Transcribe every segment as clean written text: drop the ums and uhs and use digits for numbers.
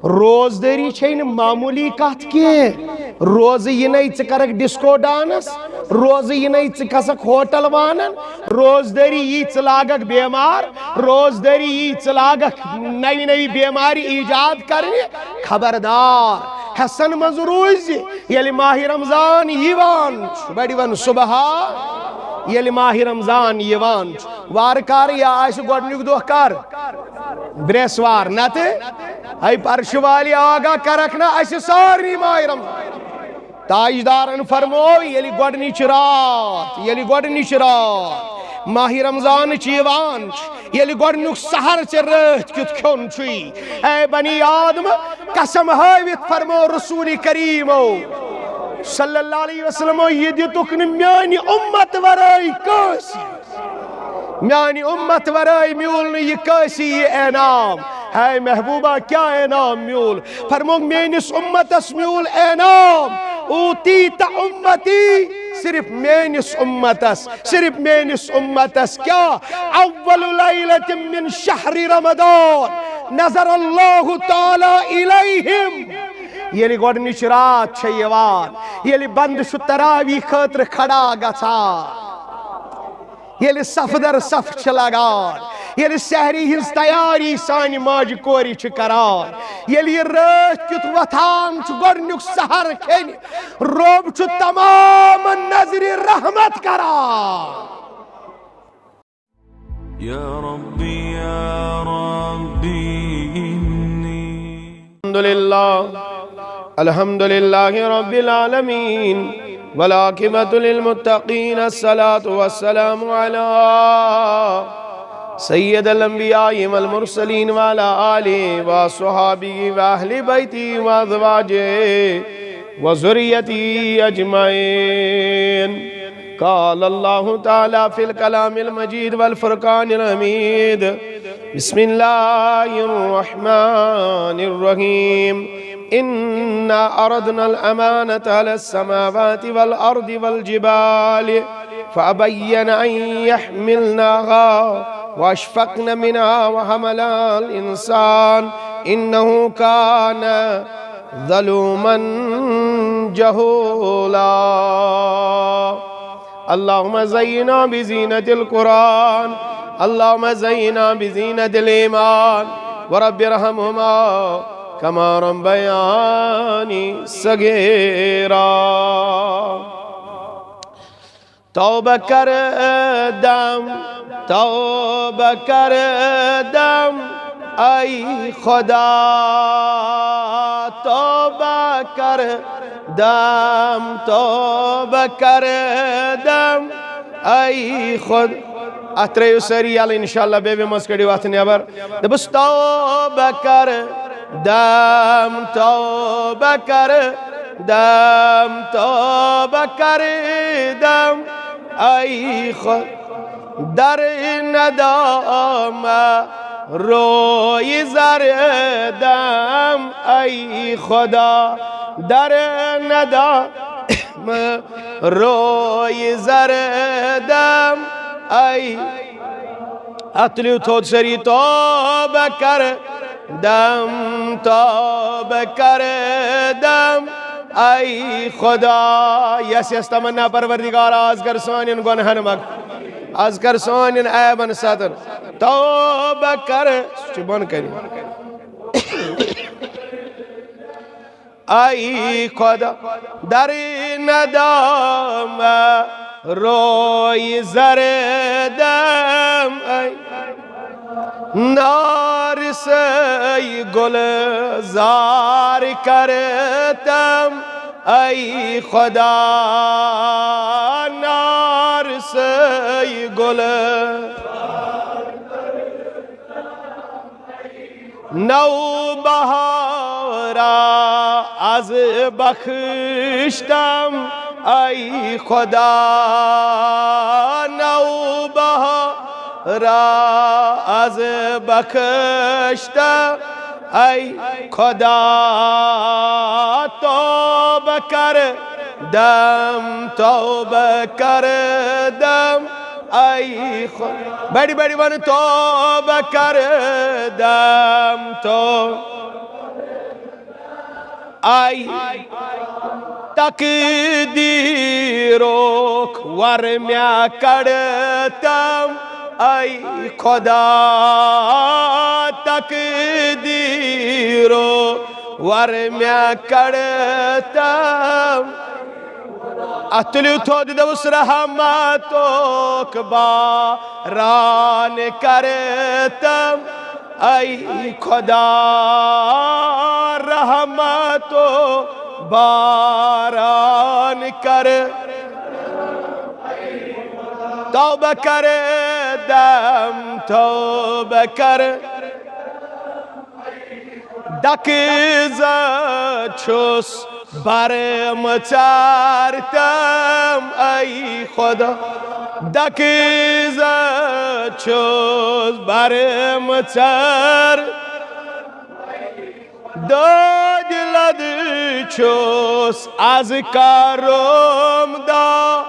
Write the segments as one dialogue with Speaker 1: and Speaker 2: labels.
Speaker 1: روزداری چھین معمولی کات کی روز یہ نہیں ژٕ ڈسکو ڈانس روز یہ نہیں ژٕ کھسک ہوٹل وانن روزداری یہ ژٕ لاگک بیمار روزداری یہ ژٕ لاگک نئی نئی بیماری ایجاد کرنی خبردار حسن مز روز یلی ماہ رمضان یوان بڑی ون صبح یلی ماہ رمضان یوان وارکار یا آئیس گوڑنیک دو کر بریسوار نت ای پرشوالی آگا کرکنا ایسی ساری ماہ رمضان تاجدارن فرمو یلی گوڑنیچ رات ماہ رمضان چیوان یلی گوڑنیک سہر چی رات کت کھون چوی اے بنی آدم قسم ہائیوت فرمو رسول کریمو صلی اللہ علیہ وسلم یہ دیتوکن میانی امت ورائی کاسی میانی امت ورائی میولن یہ کاسی یہ اینام ہے محبوبہ کیا اینام میول فرمو مینس امتس میول اینام اوتیت امتی صرف مینس امتس کیا اول لیلت من شہر رمضان نظر اللہ تعالی الیہم یلی گوڑنیچ رات چھیوان یلی بند شو تراوی خطر کھڑا گھا یلی صف در صف چھ لگان یلی سحری ہنس تیاری سانی ماج کوری چھ کران یلی رات کت وطان چھ گوڑنیک سہر کھینی روب چھ تمام نظر رحمت کران یا ربی الحمدللہ رب العالمین والعاقبۃ للمتقین الصلاة والسلام علی سید الانبیاء والمرسلین وعلی آلہ وصحابہ واہل بیتی وازواجہ وذریتی اجمعین قال اللہ تعالی فی الکلام المجید والفرقان الحمید بسم اللہ الرحمن الرحیم إنا أردنا الأمانة على السماوات والأرض والجبال فأبين أن يحملناها وأشفقن منها وحملها الإنسان إنه كان ظلوما جهولا اللهم زينا بزينة القرآن اللهم زينا بزينة الإيمان ورب ارحمهما كما ربياني صغيرا توبہ کردم ای خدا توبہ کردم ای خود اتریو سری یال انشاءاللہ بے مسکڑی وقت نیبر دبس توبہ کردم ای خود در ندام روی زردم ای خدا در ندام روی زردم ای اتلیو تود سری توبہ کردم ای خدا یس تمنا پروردگار آز کر سانین گنہن مغفرت از کر سانین عیبن ستر توبہ چبن کری ای خدا در ندام روی زردم ای نار سے گلزار کرتم ای خدا نار سے گلزار نو بہارا از بخشتم ای خدا نو بہارا از بخشتم ای خدا توبہ کردم ای خدا بڑی بڑی توبہ کردم ای تقدیرک ورمیا کڑتم ای خدا تقدیرک ورمیا کڑتم اتلیو تھود دوس رحمتک باران کرتم ای خدا رحمتو باران کر توبہ کردم توبہ کر دکز چھس برم چارتم ای خدا دکز چھس برم چار داد لد چھس از کارم دا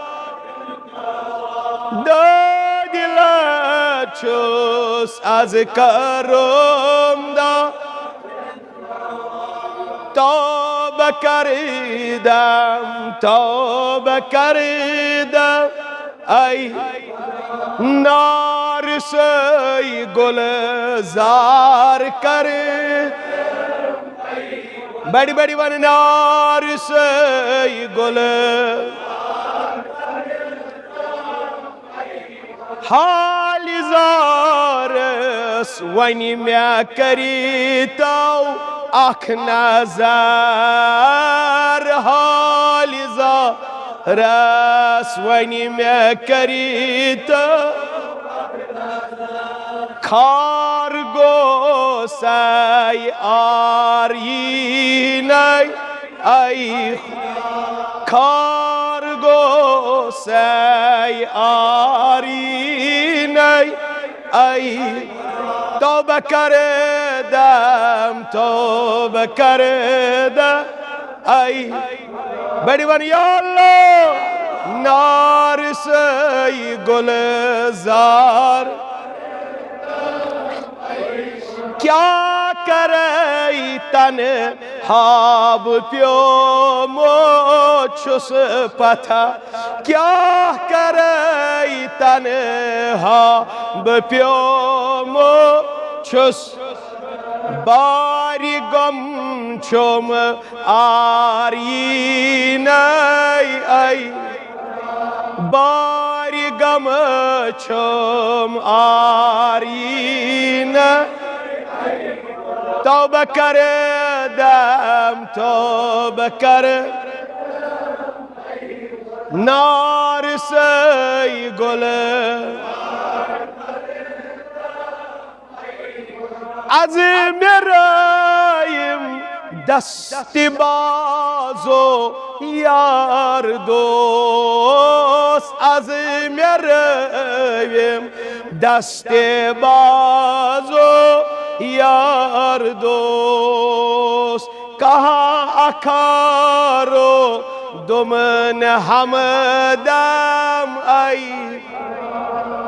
Speaker 1: داد لد چھس از کارم دا توبہ کردم توبہ کردم ای نارسی گلزار کرد بڑی بڑی ون نارسی گلزار حال زارس ونی میا کریتو اخ نظر حال زارس ونی میا کریتو کار گوسی آرینی ای کار گوسی آرینی ای توبہ کردم توبہ کردم ای بڑی ون یا اللہ نارسی گلزار کیا کرئی تنہا پیومو چھس پتھا کیا کرئی تنہا پیومو چھس باری گم چھم آرینی ای باری گم چھم آرینی توبہ کردم توبہ کردم نارسی گل از میرایم دست بازو یار دوست از میرایم دست بازو یار دوست کہاں اکھارو دمن ہمدم ای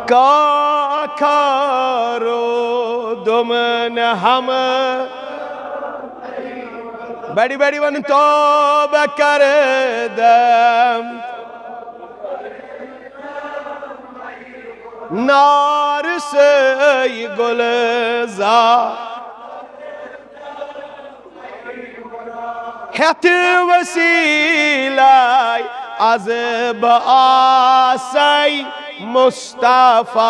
Speaker 1: کہاں اکھارو دمن ہمدم بڑی بڑی ون توبہ کردم نارسی گلزار ہیت وسیلہ از بآسی مصطفیٰ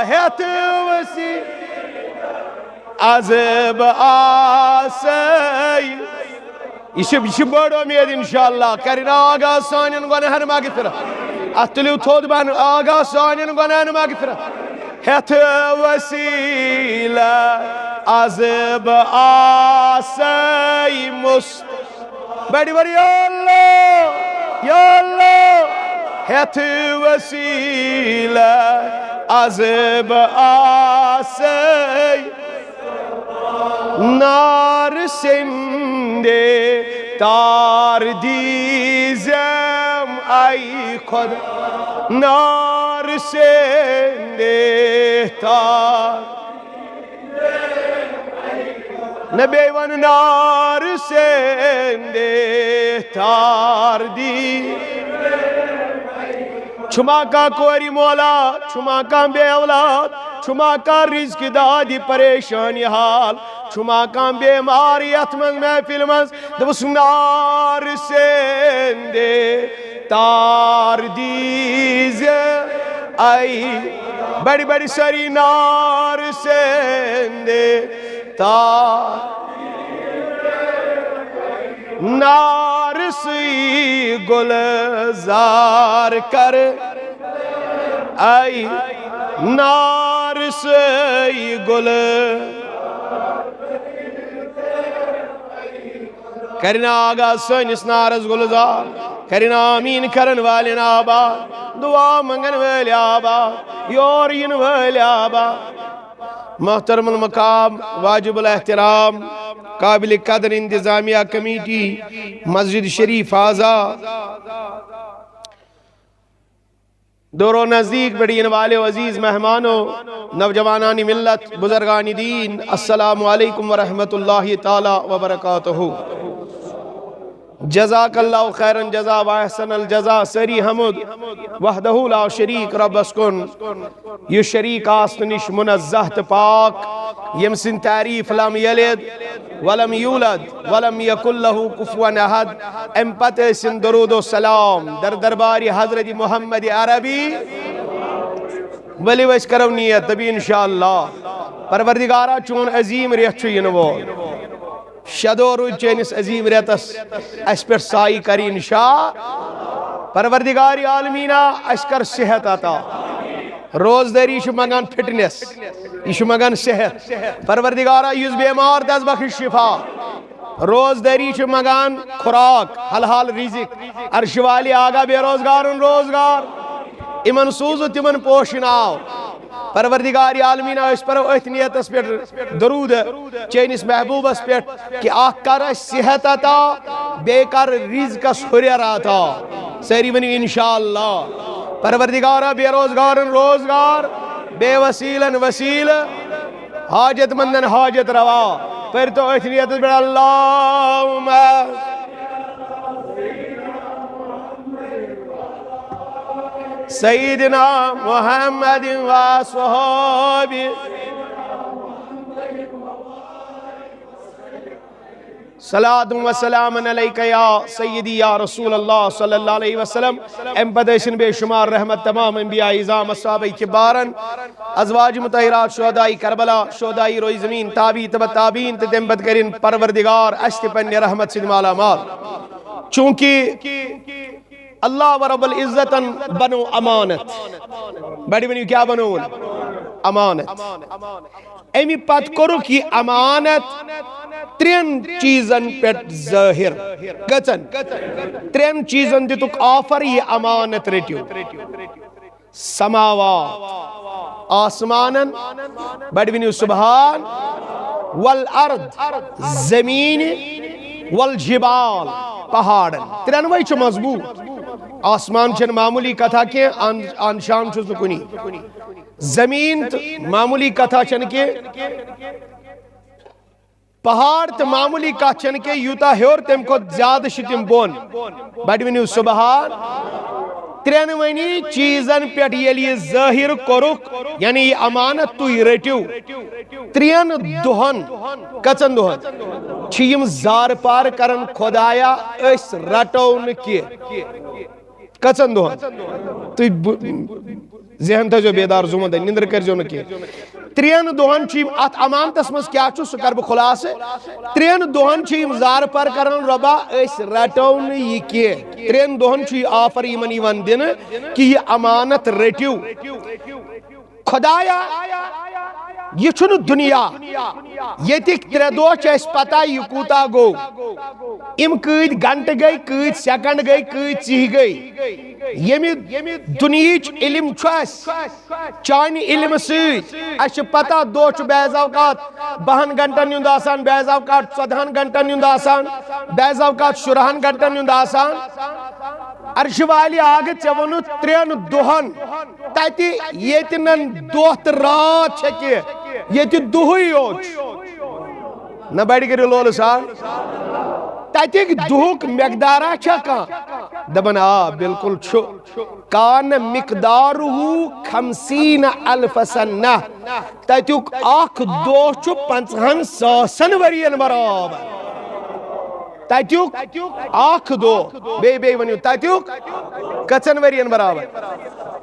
Speaker 1: ہیت وسیلہ از بآسی یہ بڑ امید انشاءاللہ کرنا آگاہ سانین گناہن مغفرت اتلیو تھود بہن آگاہ سانین گناہن مغفرت ہیت وسیلہ از بآسی مصطفیٰ بڑی بڑی یا اللہ ہیت وسیلہ از بآسی نار سندے تار دیزم ای خدا نار سندے تار نبی ون نار سندے تار دی چھما کا کوری مولا چھما کا بے اولاد چھما کا رزق دادی پریشانی حال چھما کا بیمار یتمن محفل مز دبس نار سندے تار دیز آئی بڑی بڑی سری نار سندے تار نار سی گلزار کر آئی نار سی گل کرنا آگا سنس نارس گلزار کرنا آمین کرن والن آباد دعا منگن ویل آباد یور ین ویل آباد محترم المقام واجب الاحترام قابل قدر انتظامیہ کمیٹی مسجد شریف آزاد دور و نزدیک بڑین والے عزیز مہمانوں نوجوانانی ملت بزرگانی دین السلام علیکم ورحمت اللہ تعالی وبرکاتہ جزاک اللہ خیرن جزا و احسن الجزا سری حمد وحدہ لا شریک رب اسکن یہ شریک آستنش منزہت پاک یم سن تعریف لم یلد ولم یولد ولم یکن لہو کفوا احد ام پتہ سن درود و سلام در درباری حضرت محمد عربی ولی ویس کرو نیت تبی انشاءاللہ پروردگارہ چون عظیم ریت چھو ینوو شدو روز چینس عظیم ریتس اس پر سائی کری انشاء پروردگاری عالمینہ اس کر صحت آتا روزداری شو مگان فٹنس شو مگان صحت پروردگارہ یوز بیمار دز بخش شفا روزداری شو مگان خوراک حلحال رزق عرش والی آگا بے روزگارن روزگار امن سوزو تمن پوشناو پروردگاری عالمینہ اس پر احتنیت اس پر درود چینس محبوب اس پر کہ آخ کر صحت آتا بے کر رزق سہریر آتا سیری ونی انشاءاللہ پروردگارہ بے روزگارن روزگار بے وسیلن وسیل حاجت مندن حاجت روا پھر تو احتنیت اس پر اللہم سیدنا محمد و صحابی صلاة و سلام علیکہ یا سیدی یا رسول اللہ صلی اللہ علیہ وسلم ام بدشن بے شمار رحمت تمام انبیاء اعظام اصحابہ کبارن ازواج مطہرات شہدائی کربلا شہدائی روئی زمین تابی تبت تابین تم بد کرن پروردگار اشت پن رحمت سے مالا مال چونکہ اللہ و رب العزت بنو امانت بڑی بنیو کیا بنو امانت ایمی پت کرو کی امانت ترین چیزن پیٹ ظاہر گچن ترین چیزن دیتوک آفر یہ امانت ریٹیو سماوات آسمانن بڑی بنیو سبحان والارض زمین والجبال پہاڑن ترین وی چھو مضبوط آسمان چھن معمولی کتھا کے آن شام چھو سکنی زمین معمولی کتھا چھن کے پہاڑ تو معمولی کتھا چھن کے یوتا ہیور تم کو زیادہ شتیم بون بڑی ونیو سبحان ترین ونی چیزن پیٹ یلی ظاہر کرک یعنی یہ امانت تو ہی ریٹیو ترین دوہن کچن دوہن چھیم زار پار کرن خدایا اس رٹون کی کچن دوہن تو ذہن تھا جو بیدار زومن دے نندر کر جو نکی ترین دوہن چھیم ات امانت اسمس کیا چھو سکر بخلاص ترین دوہن چھیم زار پر کرن ربا اس رٹون یہ کیے ترین دوہن چھی آفر ایمنی ون دن کہ یہ امانت ریٹیو خدایا یہ چھن دنیا یہ تک ترے دو چیس پتا یہ کوتا گو ام کئی گھنٹ گئی کئی سیکنڈ گئی کئی چیہ گئی یہ دنیاچ علم چھوس چانی علم سیت اچھ پتا دو چھ بیز اوقات 12 گھنٹن یوند آسان بیز اوقات 14 گھنٹن یوند آسان بیز اوقات 16 گھنٹن یوند آسان عرش والی آگے چونو ترین دوہن تاتی یہ تنن دوہت رات چھکے یہ تی دوہی ہوچ نہ بڑی کریو لول سان تتک دہک مقدارا چھا کان دبن بالکل چھو کان مقدارہ 50,000 سنہ تتک اخ دو چھو 50,000 ورین برابر تتک اخ دو بے ونیو تتک کچن ورین برابر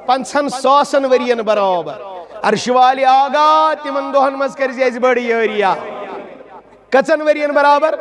Speaker 1: 50,000 ورین برابر عرش والی آگا تمن دہن مز کر زیز بڑی یاریا کچن ورین برابر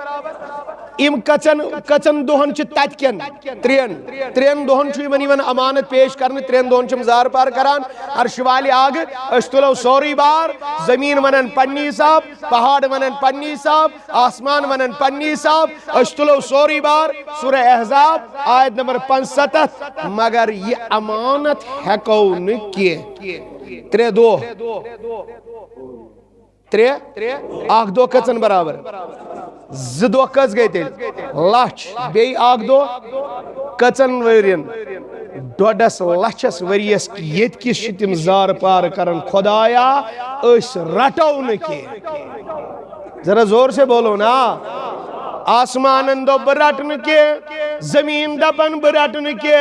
Speaker 1: ام کچن دہن چھ تتکن ترین دہن چھ یمن امانت پیش کرنے ترین دہن چھ زار پار کران عرش والی آگ اس تلو سوری بار زمین ونن پنی صاحب پہاڑ ونن پنی صاحب آسمان ونن پنی صاحب اس تلو سوری بار سورہ احزاب آیت نمبر 75 مگر یہ امانت ہیکو نکیے ترے دو اخ دو کچن برابر زدو کس گئی تیل لچ بی اخ دو کچن ورین ڈوڈس لچس وریس یت کس تم زار پار کرن خدایا اس رٹو نکی ذرا زور سے بولو نا آسمان دو برٹن کے زمین دپن برٹن کے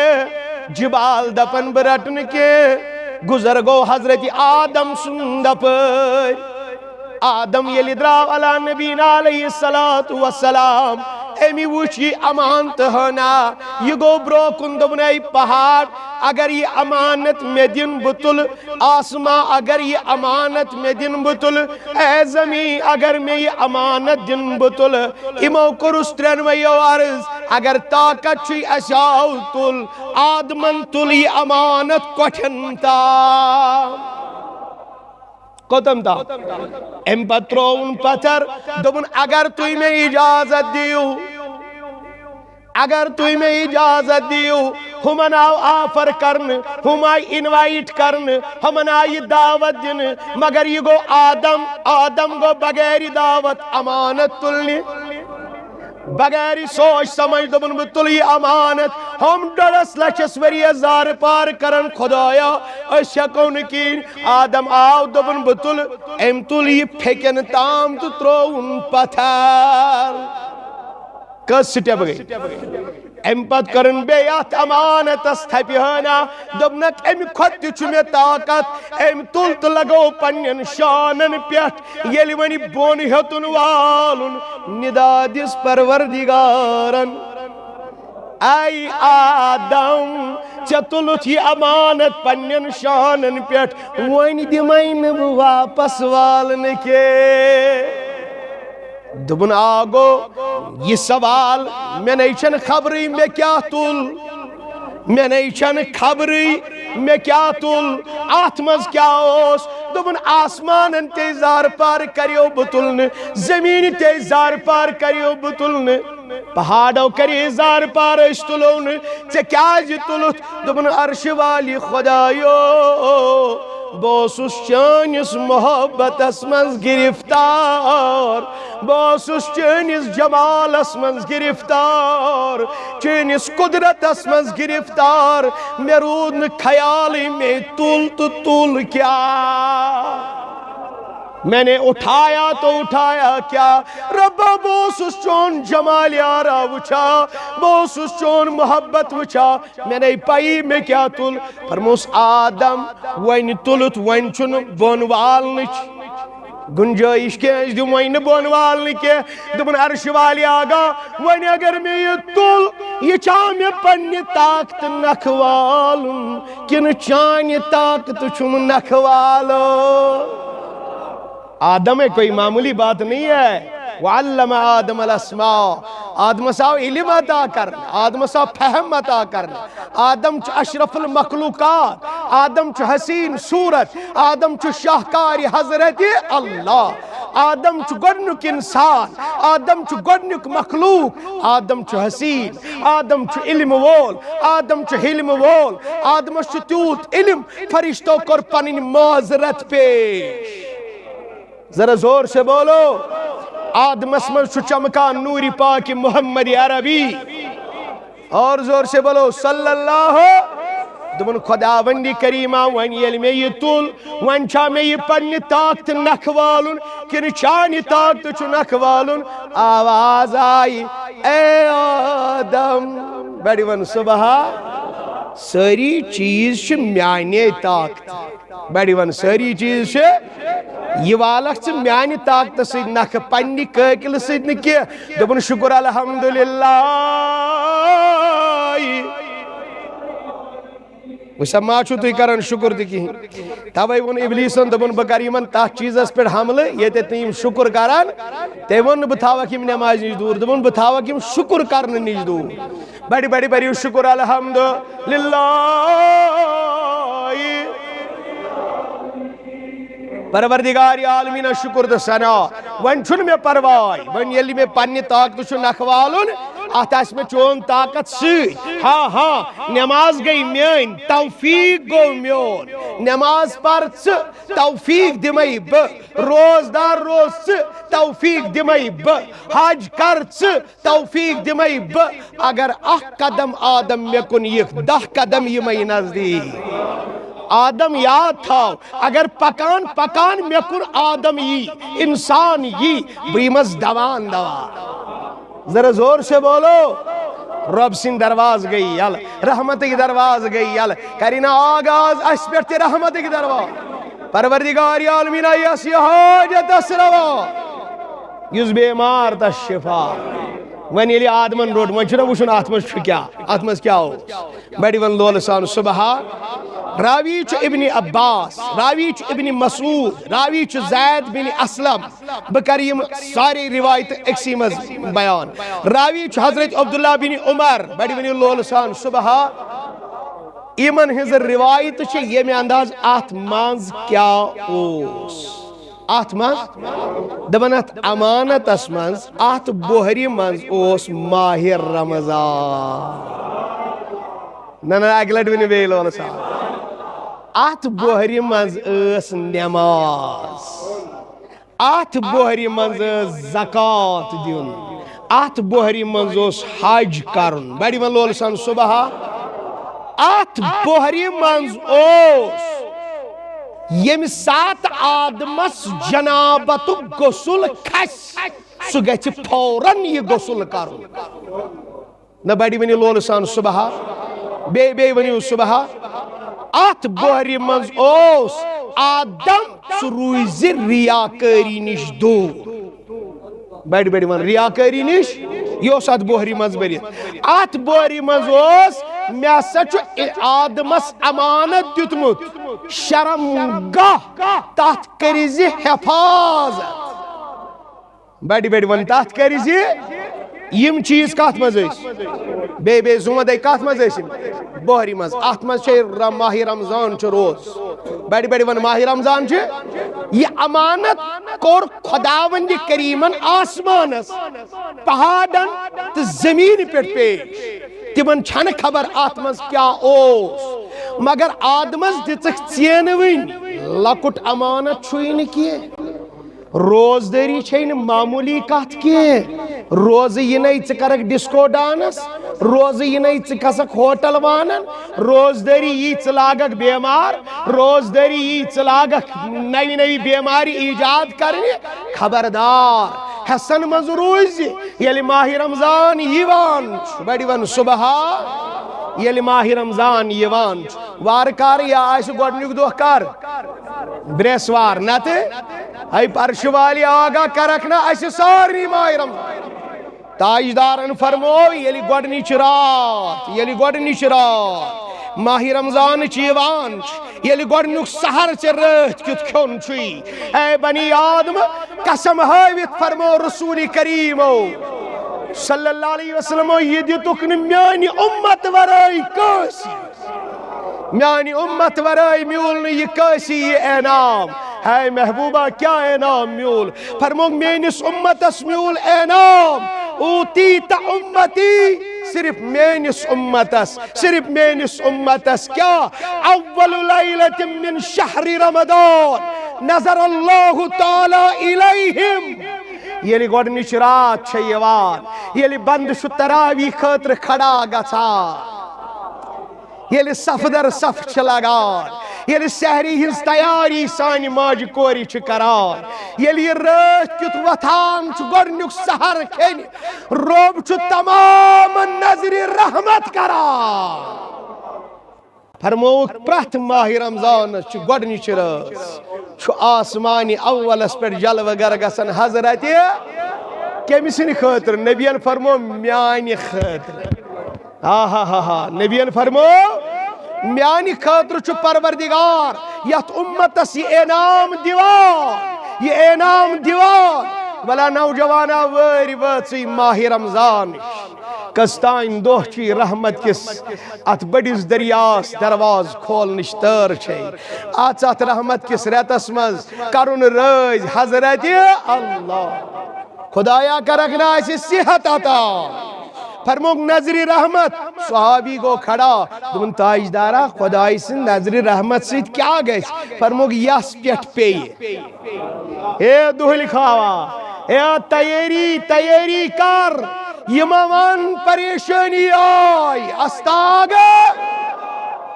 Speaker 1: جبال دپن برٹن کے گزر گو حضرت آدم سندپ آدم یلی دراو علی نبینا علیہ السلام امی وچی امانت ہونا یہ گو برو کندبنائی پہاڑ اگر یہ امانت میں دن بطل آسمان اگر یہ امانت میں دن بطل اے زمین اگر میں یہ امانت دن بطل امو کرس ترنویو عرض اگر طاقت چی اشاو تل آدمن تل یہ امانت کٹھن تا قدم تا ام پترون پتر دبن اگر توی میں اجازت دیو اگر توی میں اجازت دیو ہمن آو آفر کرن ہم آئی انوائٹ کرن ہمن آئی دعوت دن مگر یہ گو آدم گو بغیر دعوت امانت تلنی بغیر سوچ سمجھ دبن بتلی امانت ہم ڈڑس لچس وری زار پار کرن خدایا اشکون کی آدم آو دبن بتل ام تلی پھیکن تام تو ترون پتھر کس سٹیپ گئی ام پت کرن بیعت امانت استھپی ہونا دبنک ام خود چمی طاقت ام تلت لگو پنین شانن پیٹ یلی ونی بونی ہتن والن ندادس پروردگارن اے آدم چتلت یہ امانت پنین شانن پیٹ ونی دمائن واپس والن کے دبن آگو یہ سوال میں نیچن خبری میں کیا تول میں نیچن خبری میں کیا تول آتمز کیا اوس دبن آسمان تیزار پار کریو بطلن زمین تیزار پار کریو بطلن پہاڑوں کری زار پار اشتلون چے کیا جی تلت دبن عرش والی خدایو بوسوس چانس محبت اسمنز گرفتار بوسوس چانس جمال اسمنز گرفتار چانس قدرت اسمنز گرفتار میرون خیالی میں تول تو تول کیا میں نے اٹھایا تو اٹھایا کیا رب بوسوس چون جمال یارا وچھا بوسوس چون محبت وچھا میں نے پائی میں کیا تل فرموس آدم وین تلت وین چون بونوال نچ گنجائش کے جو وین بونوال نکے دبن عرش والی آگا وین اگر میں یہ تل یہ چاہ میں پنی طاقت نکھوالن کن چانی طاقت چون نکھوالو آدم ہے کوئی معمولی بات نہیں ہے وَعَلَّمَ آدم الْأَسْمَاءَ آدم صاحب علم عطا کرنا آدم صاحب فہم عطا کرنا آدم چھ اشرف المخلوقات آدم چھ حسین صورت آدم چھ شاہکاری حضرت اللہ آدم چھ گڑنک انسان آدم چھ گڑنک مخلوق آدم چھ حسین آدم چھ علم وول آدم چھ حلم وول آدم چھ تیوت علم فرشتوں کر پنن معذرت پیش ذرا زور سے بولو آدم اسمن چھ چمکان نوری پاک محمد عربی اور زور سے بولو صلی اللہ دبن خدا وندی کریمہ وین یل میں یہ طول وین چاہ میں یہ پنی طاقت نکھوالن کن چانی طاقت چھ نکھ والن آواز آئی اے آدم بڑی ون سبحان ساری چیز چھ میانے طاقت بڑی ون ساری چیز چھ یہ والک چھ میانی طاقت سید نکھ پنی کاکل سید نکی دبن شکر الحمدللہ مسما چھو تُہۍ کران شکر تہِ کِہیٖنۍ توے ووٚن ابلیسن دوٚپُن بہٕ کرٕ یِمن تتھ چیٖزس پٮ۪ٹھ حملہٕ ییٚتٮ۪تھ نہٕ یِم شکر کران تٔمۍ ووٚن نہٕ بہٕ تھاوکھ یِم نٮ۪مازِ نِش دوٗر دوٚپُن بہٕ تھاوکھ یِم شکر کرنہٕ نِش دوٗر بڑِ بڑِ بٔرِو شکر الحمدللہ پروردگار عالمین شکر تہٕ ثنا وۄنۍ چھُنہٕ مےٚ پرواے وۄنۍ ییٚلہِ مےٚ پننہِ طاقتہٕ چھُ نکھ والُن ات آسہِ مےٚ چون طاقت سۭتۍ ہاں نماز گئی میٲنۍ توفیق گوٚو میون نماز پر ژٕ توفیق دِمے بہٕ روزدار روز ژٕ توفیق دِمے بہٕ حج کر ژٕ توفیق دِمے بہٕ اگر اکھ قدم آدم مےٚ کُن یِکھ 10 قدم یِمے نزدیٖک آدم یاد تھاو اگر پکان پکان مےٚ کُن آدم یی انسان یی بہٕ یِمس دوان ذرا زور سے بولو رب سن درواز گئی یل رحمت کی درواز گئی یل کرینا آغاز اس پر تی رحمت کی درواز پروردگار عالمین یس یہ حاجت اسروا یس بیمار تا شفا ون یلی آدمن روڈ من چھنا وشن آتمس کیا ہو بڑی ون لول سان سبحان راوی چھ ابن عباس راوی چھ ابن مسعود راوی چھ زید بن اسلم بکریم ساری روایت اکسی مز بیان راوی چھ حضرت عبداللہ بن عمر بڑی ون لول سان سبحان ایمن ہز روایت چھ یہ میں انداز آت مانز کیا اوس آت منز دبنت امانت اس منز آت بوہری منز اوس ماہ رمضان نانا اگلٹ ونی بیل والا صاحب آت بوہری منز اس نماز آت بوہری منز زکاة دیون آت بوہری منز اس حج کرن بڑی من لول سان صبح آت بوہری منز اوس یم سات آدمس جنابت غسل کھس سو گچ فوراً یہ غسل کرن نہ بڑی ونی لول سان صبح بے ونیو صبح آت بوہری منز اوس آدم سو روز ریاکاری نش دور بڑی بڑی ون ریاکاری نش یہ اس آت بوہری منز بریت آت بوہری منز اوس میں سچو آدمس امانت دیتمت شرمگاہ تحت کریزی حفاظت بڑی بڑی ون تحت کریزی یم چیز کات مزیس بے زمدے کات مزیس بوہری مز آت مز چھے ماہ رمضان چھے روز بڑی بڑی ون ماہ رمضان چھے یہ امانت کور خداوند کریمن آسمانس پہاڑن تو زمین پر پیش تمن چھن خبر آت مز کیا اوس مگر آدمس دِژکھ ژینوٕنۍ لکٹ امانت چھوئی نہ کیے روزداری چھے نہ معمولی کات کیے روز یہ نہیں ژٕ ڈسکو ڈانس روز یہ نہیں ژٕ کھسکھ ہوٹل وانن روزداری یہ ژٕ لاگکھ بیمار روزداری یہ ژٕ لاگکھ نئی نئی بیماری ایجاد کرنی خبردار حسن مز روز یلی ماہ رمضان یوان بڑی ون صبح یلی ماہ رمضان یوان وارکار یا آئیسو گوڑنیک دو کار بریسوار ناتے ای پرشوالی آگا کرکنا ایسے ساری ماہ رمضان تاجدارن فرمو یلی گوڑنیچ رات ماہ رمضان چیوان یلی گوڑنیک سہر چے رہت کیت کھون چھوئی اے بنی آدم قسم ہائیویت فرمو رسول کریمو صلی اللہ علیہ وسلم یہ دیتوکن میانی امت ورائی کاسی میانی امت ورائی میول یہ کاسی یہ انعام ہے محبوبہ کیا انعام میول فرمو مینس امتس میول انعام اوتیت امتی صرف مینس امتس کیا اول لیلت من شہر رمضان نظر اللہ تعالی الیہم یلی گوڑنیچ رات چھے یوان یلی بند شو تراوی خطر کھڑا گا یلی صف در صف چھ لگان یل سحری ہز تیاری سانی ماج کوری چھ کران یل یہ رات کیت وتھان چھ گۄڈنیُک سحر کھیٚنہِ رۄب چھُ تمام نظرِ رحمت کران فرموک پرٛٮ۪تھ ماہ رمضانس چھ گۄڈنِچ رٲژ چھُ آسمانہِ اولس پٮ۪ٹھ جلوٕ گر گژھان حضرت کٔمۍ سٕنٛدِ خٲطرٕ نبیَن فرمو میانہِ خٲطرٕ ہا نبیَن فرمو میانہِ خٲطرٕ چھُ پروردگار یتھ اُمتس یہِ انعام دِوان یہِ انعام دِوان بلا نوجوانا وٲرۍ وٲژٕے ماہ رمضان کستان دۄہ چی رحمت کس ات بڑس دریاس درواز کھولنٕچ تٲر چھے ات رحمت کس رٮ۪تس منٛز کرُن رٲزۍ حضرت اللہ خدایا کرکھ نہ اسہِ صحت عطا فرموک نظر رحمت صحابی گو کھڑا دوٚپُن تاجدارا خداے سٕنٛدِ نظرِ رحمت سۭتۍ کیٛاہ گژھِ فرموک یس پٮ۪ٹھ پیٚیہِ ہے دُہلہِ خاوا ہے تیٲری تیٲری کر یِمن ون پریشٲنی آے استاگ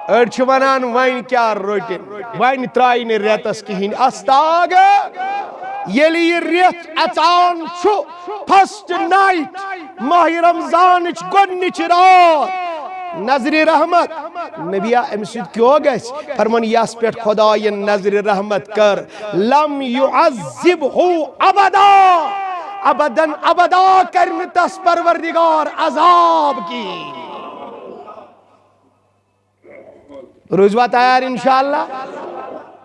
Speaker 1: أڑۍ چھِ ونان وۄنۍ کیٛاہ رٔٹِن وۄنۍ ترٛایہِ نہٕ رٮ۪تس کِہیٖنۍ استاگ ییٚلہِ یہِ رٮ۪تھ اژان چھُ فسٹ نایٹ ماہ رمضانٕچ گۄڈنِچ رات نظرِ رحمت نبیا امہِ سۭتۍ کیٛاہ گژھِ فرمون یس پٮ۪ٹھ خۄداین نظرِ رحمت کر لم یعذبہُ ابدا ابدن ابدا کر نہٕ تس پروردگار عذاب کی روزوا تیار انشاءاللہ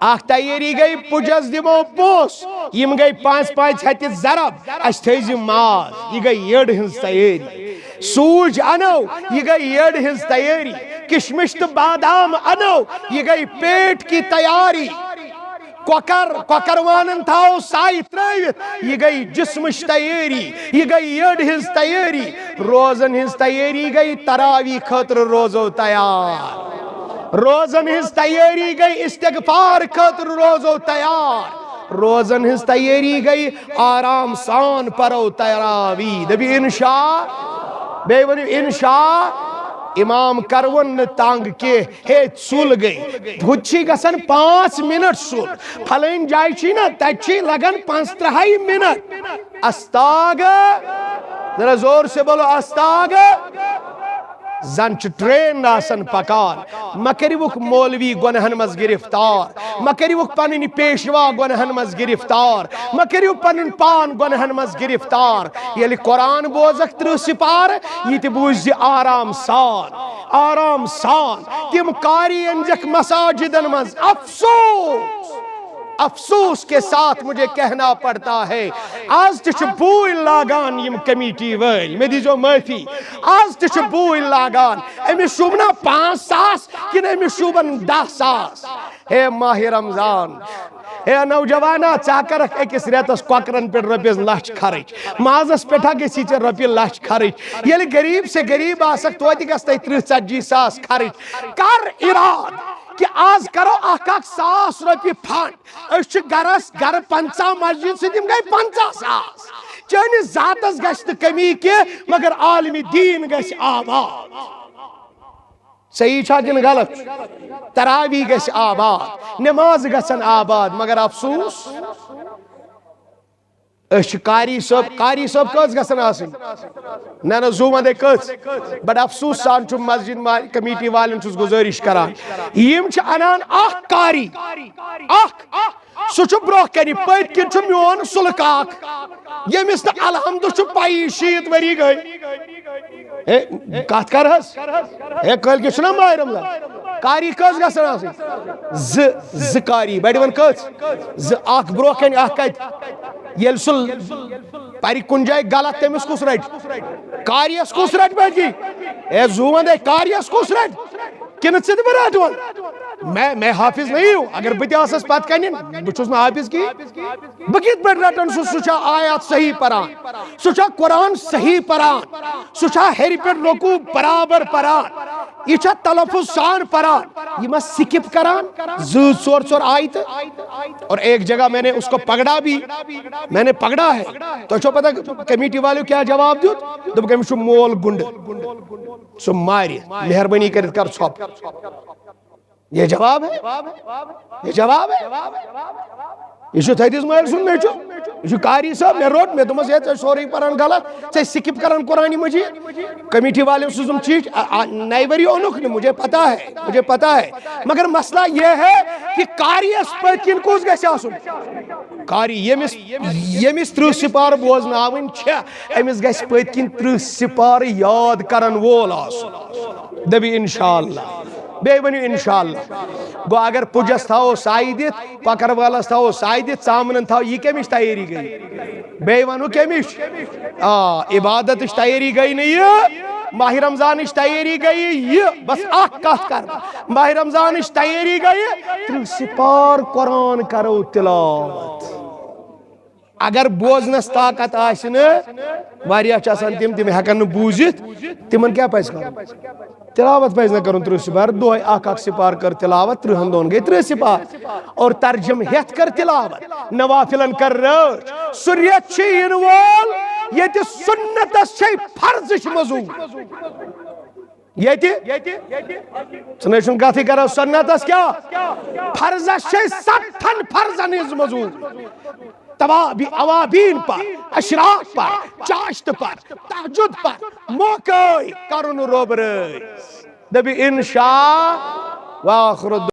Speaker 1: اخ تیاری گئی پُجس دمو پونٛسہٕ یم گئی 5-5 ہتہِ ضرب اس تھٲیزِ ماز یہ گئی یٔڈ ہٕنٛز تیٲری سوٗج انو یہ گئی یٔڈ ہٕنٛز تیٲری کشمش تہٕ بادام انو یہ گئی پیٹ کی تیاری کۄکر وانن تھاو سایہِ ترٲوِتھ یہ گئی جسمٕچ تیٲری یہ گئی یٔڈ ہٕنٛز تیٲری روزن ہٕنٛز تیٲری گئی تراوی خٲطرٕ روزو تیار روزن ہٕنٛز تیٲری گئی استغفار خٲطرٕ روزو تیار روزن ہٕنٛز تیٲری گئی آرام سان پرو تراوی دٔپِو انشاء بیٚیہِ ؤنِو انشاء امام کرون نہٕ تنگ کینٛہہ ہے ژُل گئی ہُتہِ چھی گژھان 5 منٹ سُل پھلٲنۍ جایہِ چھی نا تتہِ چھی لگان 15 منٹ استاگ ذرا زور سے بولو استاگ زن چھ ٹرین آسان پکان ما کٔرِوُکھ مولوی گۄنہن منٛز گرفتار ما کٔرِوُکھ پنٕنۍ پیشوا گۄنہن منٛز گرفتار ما کٔرِو پنُن پان گۄنہن منٛز گرفتار ییٚلہِ قرآن بوزکھ 30 سپارٕ یہِ تہِ بوٗزِ آرام سان تِم کاری أنزیٚکھ مساجدن منٛز افسوس کے ساتھ مجھے کہنا پڑتا ہے آز تہِ چھِ بوٗلۍ لاگان یم کمیٹی وٲلۍ مےٚ دیٖزیو معٲفی آز تہِ چھِ بوٗلۍ لاگان أمِس شوٗبنا 5 ساس کِنہٕ أمِس شوٗبن 10 ساس ہے ماہ رمضان ہے نوجوانا ژٕ کرکھ أکِس رٮ۪تس کۄکرن پٮ۪ٹھ رۄپیس 1,00,000 خرٕچ مازس پٮ۪ٹھ گژھی ژےٚ رۄپیہِ 1,00,000 خرٕچ ییٚلہِ غریٖب سے غریٖب آسکھ توتہِ گژھتَے 30-40 ساس خرٕچ کر اِراد کہ آز کرو اکھ 1,000 رۄپیہِ فنڈ أسۍ چھِ گرٕ 50 مسجد سۭتۍ یِم گٔے 50 ساس چٲنِس ذاتس گژھِ نہٕ کمی کینٛہہ مگر عالمِ دیٖن گژھِ آباد صحیح چھا کِنہٕ غلط تراوی گژھِ آباد نماز گژھن آباد مگر افسوس أسۍ چھِ قاری صٲب کٔژ گژھن آسٕنۍ نہ زوٗ وندے کٔژ بڑٕ افسوس سان چھُ مسجد کمیٹی والٮ۪ن چھُس گُزٲرِش کران یِم چھِ انان اکھ قاری اکھ سُہ چھُ برونٛہہ کنہِ پٔتۍ کِنۍ چھُ میون سُلہٕ کاک ییٚمِس نہٕ الحمدُ چھُ پیی 60 ؤری گٔے ہے کتھ کر حظ ہے کٲلکہِ چھُنہ ماہ رمضان قاری کٔژ گژھن آسٕنۍ زٕ قاری بڑِ وۄنۍ کٔژ زٕ اکھ برونٛہہ کنہِ اکھ کتہِ ییٚلہِ سُہ پرِ کُنہِ جایہِ غلط تٔمِس کُس رٹہِ قاریس کُس رٹہِ بٔلکہِ اے زوٗ وندے قاریس کُس رٹہِ کنہٕ ژٕ تہِ بہٕ رٹہٕ وۄنۍ میں حافظ نہیں ہوں اگر بہٕ تہِ آسس پتہٕ کنہِ بہٕ چھُس نہٕ حافظ کِہیٖنۍ بہٕ کِتھ پٲٹھۍ رٹن سُہ چھا آیات صحیح پران سُہ چھا قرآن صحیح پران سُہ چھا ہیٚرِ پٮ۪ٹھ رکوع برابر پران یہ چھا تلفظ سان پران یہ ما سکپ کران 2-4 آیتہٕ اور ایک جگہ میں نے اس کو پکڑا بھی میں نے پکڑا ہے تو چھو پتہ کمیٹی والوں کیا جواب دیوت دوٚپُکھ أمِس چھُ مول گُنڈٕ سُہ مارِ مہربٲنی کٔرِتھ کر ژھۄپ یہ جواب ہے، یہ جواب ہے. یہ تھدس مل سن نیچو، یہ قاری صاحب مے روٹ مے دمس یہ سوری پران غلط ژے سکپ کران قرآن مجید. کمیٹی والے سوزم چیٹ نئی وری اونک نے، مجھے پتا ہے، مجھے پتا ہے، مگر مسئلہ یہ ہے کہ قاری اس پتکن کس گژھِ آسن. قاری یمس 30 سپار بوزناون چھ، امس گژھِ پتکن 30 سپار یاد کرن وول آسن. دبی انشاءاللہ، بے ونیو انشاءاللہ. گو اگر پجس تھاو سائی دت، پکر والس تھاو سائی دت، سامنن تھاو، یہ کمش تیاری گئی؟ بے ونو کمش؟ عبادت تیاری گئی نہیں، ماہ رمضان تیاری گئی. یہ بس اخ کت کر، ماہ رمضان تیاری گئی 30 سپار قرآن کرو تلاوت. اگر بوزنس طاقت آسن واریاہ چھ آسان تم ہیکن نہ بوزت، تمن کیا پز کرن؟ تلاوت پز نہ کرن 30 سپار. دۄہے اکھ سپار کر تلاوت، 30 دۄہن گئی 30 سپار. اور ترجم ہیتھ کر تلاوت، نوافلن کر رٲچھ. سُہ رٮ۪تھ چھُ یِنہٕ وول ییٚتہِ سُنتس چھے فرضٕچ مزوٗر. ییٚتہِ ژٕ نَے چھُنہٕ کتھٕے کران، سنتس کیا فرضس چھے 60 فرضن ہٕنٛز مزوٗر. اوابین پر، اشراق پر، چاشت پر، تہجد پر موقع کرن روب رٲژ. دبی انشاء واخر